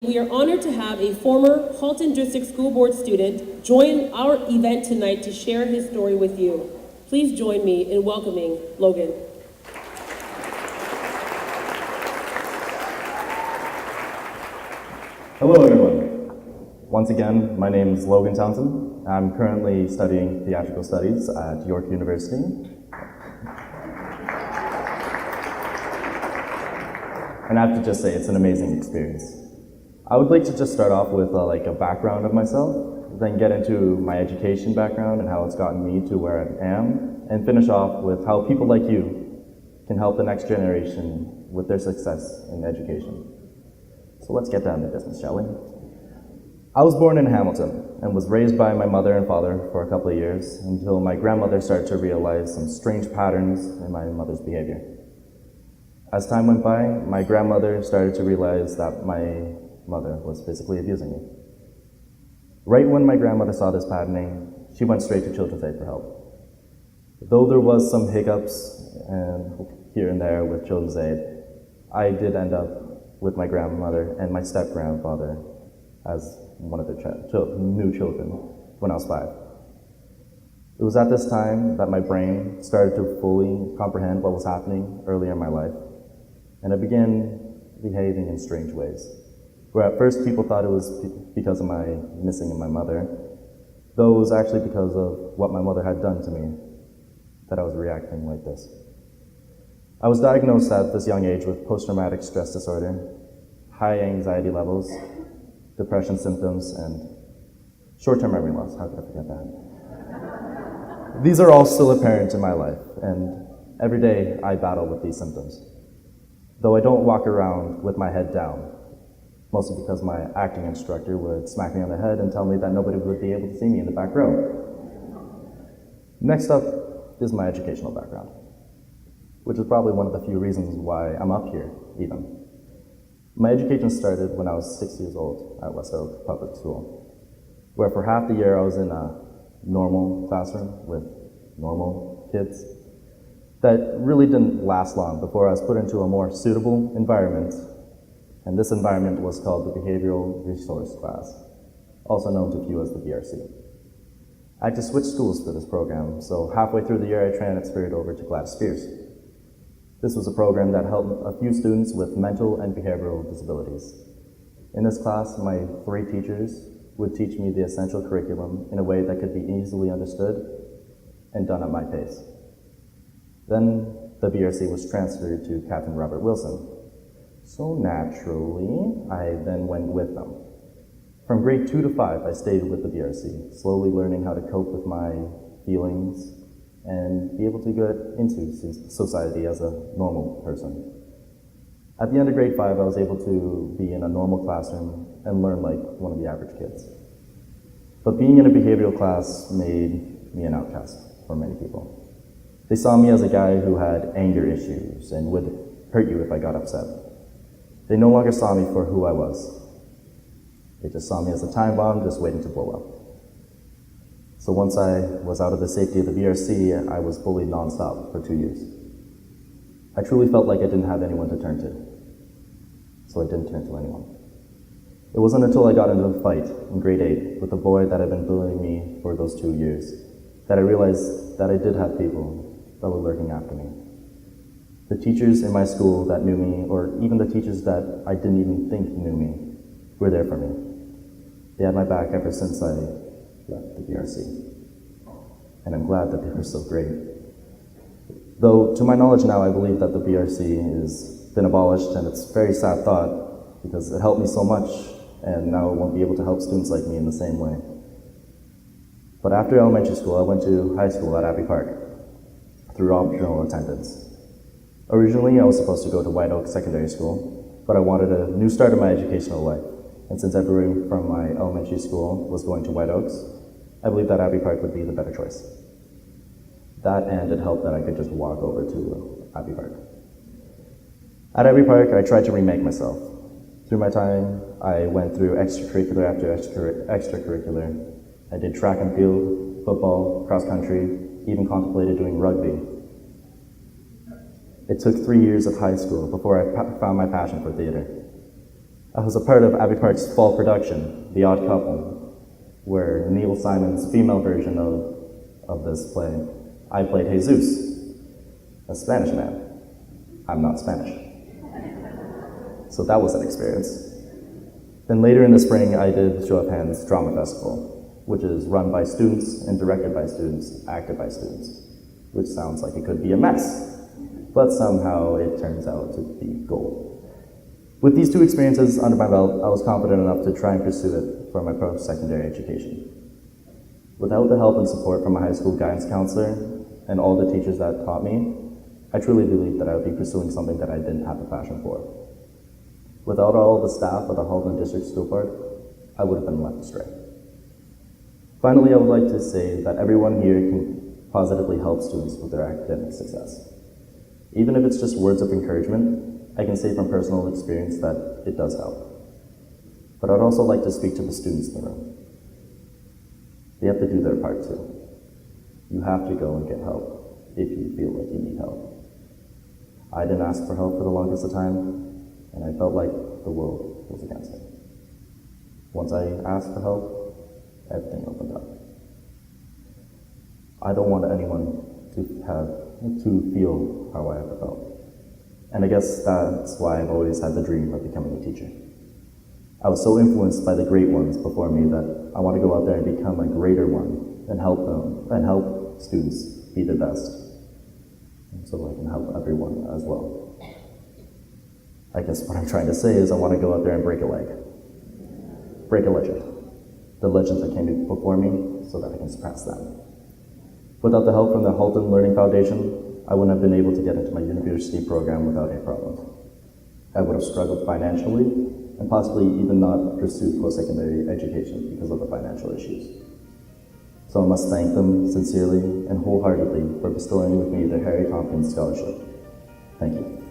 We are honored to have a former Halton District School Board student join our event tonight to share his story with you. Please join me in welcoming Logan. Hello everyone. Once again, my name is Logan Townsend. I'm currently studying theatrical studies at York University. And I have to just say, it's an amazing experience. I would like to just start off with a background of myself, then get into my education background and how it's gotten me to where I am, and finish off with how people like you can help the next generation with their success in education. So let's get down to business, shall we? I was born in Hamilton and was raised by my mother and father for a couple of years until my grandmother started to realize some strange patterns in my mother's behavior. As time went by, my grandmother started to realize that my mother was physically abusing me. Right when my grandmother saw this patterning, she went straight to Children's Aid for help. Though there was some hiccups here and there with Children's Aid, I did end up with my grandmother and my step-grandfather as one of their new children when I was 5. It was at this time that my brain started to fully comprehend what was happening earlier in my life, and I began behaving in strange ways, where at first people thought it was because of my missing of my mother, though it was actually because of what my mother had done to me that I was reacting like this. I was diagnosed at this young age with post-traumatic stress disorder, high anxiety levels, depression symptoms, and short-term memory loss. How could I forget that? These are all still apparent in my life, and every day I battle with these symptoms. Though I don't walk around with my head down, mostly because my acting instructor would smack me on the head and tell me that nobody would be able to see me in the back row. Next up is my educational background, which is probably one of the few reasons why I'm up here, even. My education started when I was 6 years old at West Oak Public School, where for half the year I was in a normal classroom with normal kids that really didn't last long before I was put into a more suitable environment, and this environment was called the Behavioral Resource Class, also known to few as the BRC. I had to switch schools for this program, so halfway through the year I transferred over to Gladys Spears. This was a program that helped a few students with mental and behavioral disabilities. In this class, my 3 teachers would teach me the essential curriculum in a way that could be easily understood and done at my pace. Then the BRC was transferred to Captain Robert Wilson. So naturally, I then went with them. From grade 2 to 5, I stayed with the BRC, slowly learning how to cope with my feelings and be able to get into society as a normal person. At the end of grade 5, I was able to be in a normal classroom and learn like one of the average kids. But being in a behavioral class made me an outcast for many people. They saw me as a guy who had anger issues and would hurt you if I got upset. They no longer saw me for who I was. They just saw me as a time bomb just waiting to blow up. So once I was out of the safety of the BRC, I was bullied nonstop for 2 years. I truly felt like I didn't have anyone to turn to, so I didn't turn to anyone. It wasn't until I got into a fight in grade 8 with a boy that had been bullying me for those 2 years that I realized that I did have people that were lurking after me. The teachers in my school that knew me, or even the teachers that I didn't even think knew me, were there for me. They had my back ever since I left the BRC. And I'm glad that they were so great. Though, to my knowledge now, I believe that the BRC has been abolished, and it's a very sad thought, because it helped me so much, and now it won't be able to help students like me in the same way. But after elementary school, I went to high school at Abbey Park, through optional attendance. Originally, I was supposed to go to White Oak Secondary School, but I wanted a new start in my educational life. And since everyone from my elementary school was going to White Oaks, I believed that Abbey Park would be the better choice. That and it helped that I could just walk over to Abbey Park. At Abbey Park, I tried to remake myself. Through my time, I went through extracurricular after extracurricular. I did track and field, football, cross country, even contemplated doing rugby. It took 3 years of high school before I found my passion for theater. I was a part of Abbey Park's fall production, The Odd Couple, where Neil Simon's female version of this play, I played Jesus, a Spanish man. I'm not Spanish. So that was an experience. Then later in the spring, I did Show of Hands Drama Festival, which is run by students and directed by students, acted by students, which sounds like it could be a mess, but somehow it turns out to be gold. With these two experiences under my belt, I was confident enough to try and pursue it for my post-secondary education. Without the help and support from my high school guidance counselor and all the teachers that taught me, I truly believed that I would be pursuing something that I didn't have a passion for. Without all the staff of the Halton District School Board, I would have been left astray. Finally, I would like to say that everyone here can positively help students with their academic success. Even if it's just words of encouragement, I can say from personal experience that it does help. But I'd also like to speak to the students in the room. They have to do their part too. You have to go and get help if you feel like you need help. I didn't ask for help for the longest of time, and I felt like the world was against me. Once I asked for help, everything opened up. I don't want anyone to feel how I ever felt. And I guess that's why I've always had the dream of becoming a teacher. I was so influenced by the great ones before me that I want to go out there and become a greater one and help them and help students be their best, so I can help everyone as well. I guess what I'm trying to say is I want to go out there and break a leg. Break a legend. The legends that came before me so that I can surpass them. Without the help from the Halton Learning Foundation, I wouldn't have been able to get into my university program without any problems. I would have struggled financially and possibly even not pursued post-secondary education because of the financial issues. So I must thank them sincerely and wholeheartedly for bestowing with me the Harry Tompkins Scholarship. Thank you.